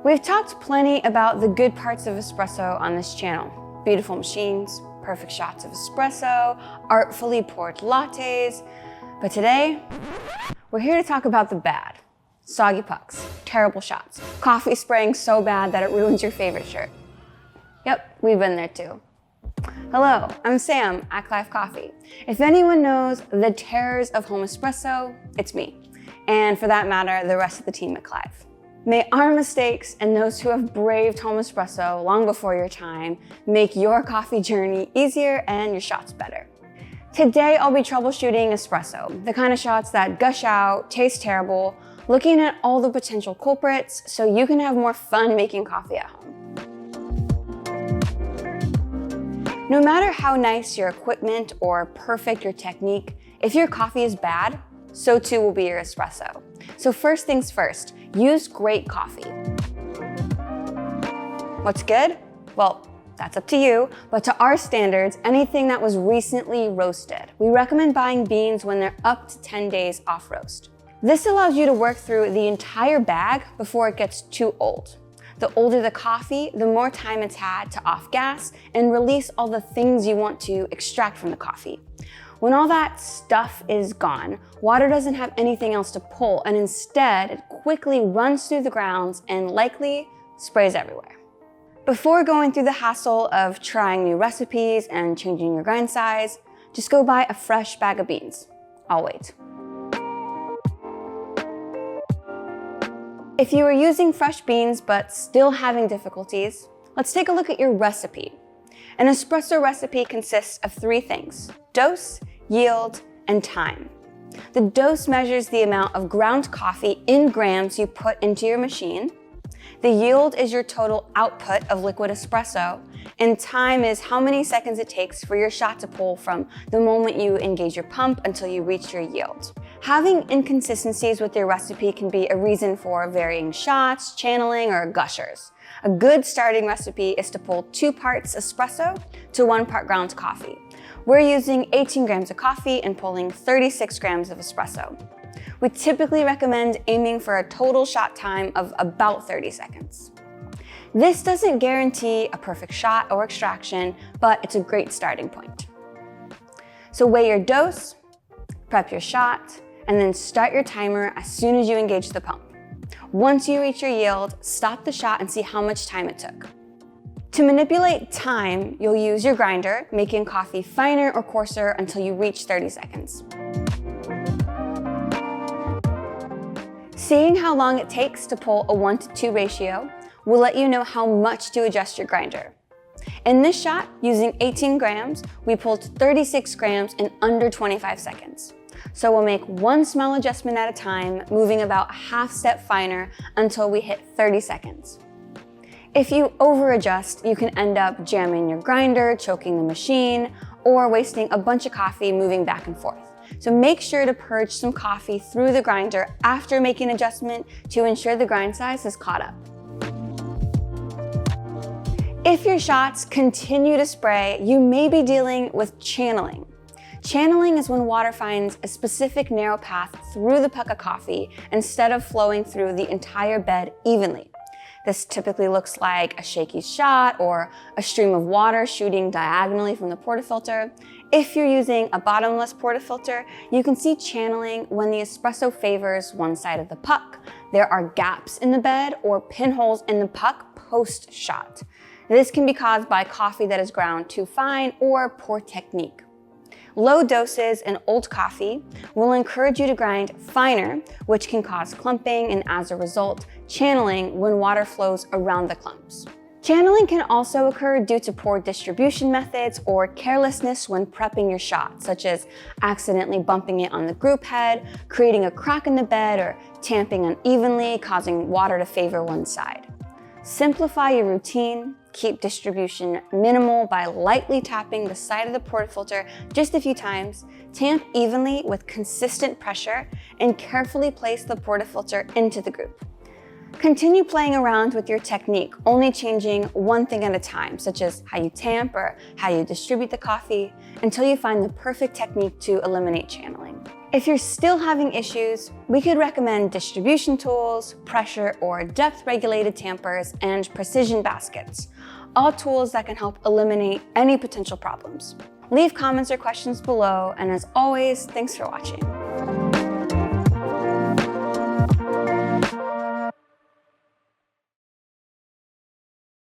We've talked plenty about the good parts of espresso on this channel. Beautiful machines, perfect shots of espresso, artfully poured lattes. But today, we're here to talk about the bad. Soggy pucks, terrible shots, coffee spraying so bad that it ruins your favorite shirt. Yep, we've been there too. Hello, I'm Sam at Clive Coffee. If anyone knows the terrors of home espresso, it's me. And for that matter, the rest of the team at Clive. May our mistakes and those who have braved home espresso long before your time make your coffee journey easier and your shots better. Today, I'll be troubleshooting espresso, the kind of shots that gush out, taste terrible, looking at all the potential culprits so you can have more fun making coffee at home. No matter how nice your equipment or perfect your technique, if your coffee is bad, so too will be your espresso. So first things first, use great coffee. What's good? Well, that's up to you, but to our standards, anything that was recently roasted. We recommend buying beans when they're up to 10 days off roast. This allows you to work through the entire bag before it gets too old. The older the coffee, the more time it's had to off gas and release all the things you want to extract from the coffee. When all that stuff is gone, water doesn't have anything else to pull, and instead it quickly runs through the grounds and likely sprays everywhere. Before going through the hassle of trying new recipes and changing your grind size, just go buy a fresh bag of beans. I'll wait. If you are using fresh beans but still having difficulties, let's take a look at your recipe. An espresso recipe consists of three things: dose, yield, and time. The dose measures the amount of ground coffee in grams you put into your machine. The yield is your total output of liquid espresso, and time is how many seconds it takes for your shot to pull from the moment you engage your pump until you reach your yield. Having inconsistencies with your recipe can be a reason for varying shots, channeling, or gushers. A good starting recipe is to pull 2 parts espresso to 1 part ground coffee. We're using 18 grams of coffee and pulling 36 grams of espresso. We typically recommend aiming for a total shot time of about 30 seconds. This doesn't guarantee a perfect shot or extraction, but it's a great starting point. So weigh your dose, prep your shot, and then start your timer as soon as you engage the pump. Once you reach your yield, stop the shot and see how much time it took. To manipulate time, you'll use your grinder, making coffee finer or coarser until you reach 30 seconds. Seeing how long it takes to pull a 1-to-2 ratio will let you know how much to adjust your grinder. In this shot, using 18 grams, we pulled 36 grams in under 25 seconds. So we'll make one small adjustment at a time, moving about a half step finer until we hit 30 seconds. If you over-adjust, you can end up jamming your grinder, choking the machine, or wasting a bunch of coffee moving back and forth. So make sure to purge some coffee through the grinder after making an adjustment to ensure the grind size is caught up. If your shots continue to spray, you may be dealing with channeling. Channeling is when water finds a specific narrow path through the puck of coffee instead of flowing through the entire bed evenly. This typically looks like a shaky shot or a stream of water shooting diagonally from the portafilter. If you're using a bottomless portafilter, you can see channeling when the espresso favors one side of the puck. There are gaps in the bed or pinholes in the puck post-shot. This can be caused by coffee that is ground too fine or poor technique. Low doses in old coffee will encourage you to grind finer, which can cause clumping and, as a result, channeling when water flows around the clumps. Channeling can also occur due to poor distribution methods or carelessness when prepping your shot, such as accidentally bumping it on the group head, creating a crack in the bed, or tamping unevenly, causing water to favor one side. Simplify your routine. Keep distribution minimal by lightly tapping the side of the portafilter just a few times, tamp evenly with consistent pressure, and carefully place the portafilter into the group. Continue playing around with your technique, only changing one thing at a time, such as how you tamp or how you distribute the coffee, until you find the perfect technique to eliminate channeling. If you're still having issues, we could recommend distribution tools, pressure or depth regulated tampers, and precision baskets, all tools that can help eliminate any potential problems. Leave comments or questions below, and as always, thanks for watching.